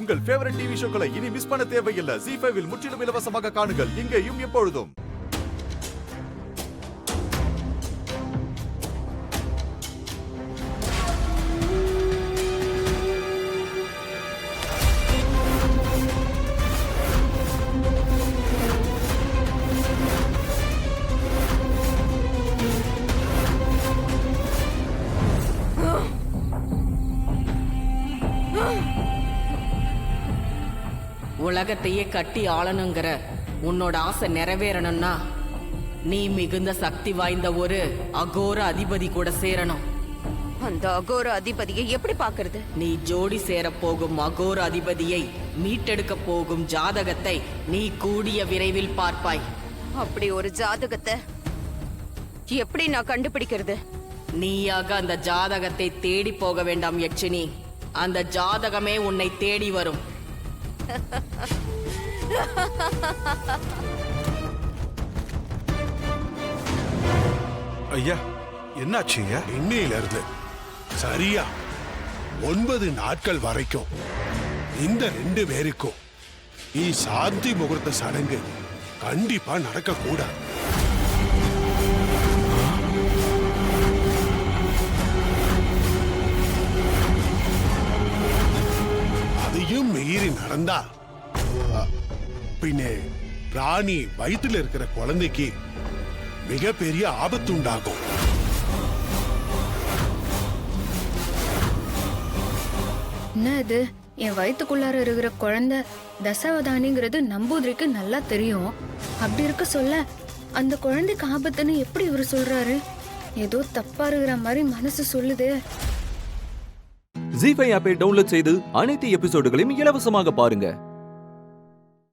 உங்கள் favourite TV ஷோக்களை இனி miss பண்ண தேவையில்லை. ZEE5 இல் முற்றிலும் இலவசமாக காணுங்கள், இங்கேயும் எப்பொழுதும். உலகத்தையே கட்டி ஆளணுங்கிற உன்னோட ஆசை நிறைவேறணும்னா நீ மிகுந்த சக்தி வாய்ந்த ஒரு அகோர அதிபதி கூட சேரணும். அந்த அகோர அதிபதியை எப்படி பாக்குறது? நீ ஜோடி சேர போகும் அகோர அதிபதியை மீட்டெடுக்க போகும் ஜாதகத்தை நீ கூடிய விரைவில் பார்ப்பாய். அப்படி ஒரு ஜாதகத்தை எப்படி நான் கண்டுபிடிக்கிறது? நீயாக அந்த ஜாதகத்தை தேடி போக வேண்டாம் யட்சினி, அந்த ஜாதகமே உன்னை தேடி வரும். ஐயா, என்னாச்சு ஐயா? இன்னையில இருந்து சரியா 9 நாட்கள் வரைக்கும் இந்த 2 பேருக்கும் சாந்தி முகூர்த்த சடங்கு கண்டிப்பா நடக்க கூடாது. அதையும் மீறி நடந்தா பின்னே ராணி வயிற்றுல இருக்கிற குழந்தைக்கு மிகப்பெரிய ஆபத்து உண்டாகும். என்ன இது? என் வயிற்றுக்குள்ளார இருக்கிற குழந்தை தசாவதானிங்கிறது நம்பூதிரிக்கு நல்லா தெரியும். அப்படி இருக்க சொல்ல அந்த குழந்தைக்கு ஆபத்துன்னு எப்படி இவரு சொல்றாரு? ஏதோ தப்பா இருக்கிற மாதிரி மனசு சொல்லுது. ZEE5 ஆப்பை டவுன்லோட் செய்து அனைத்து எபிசோடுகளையும் இலவசமாக பாருங்க.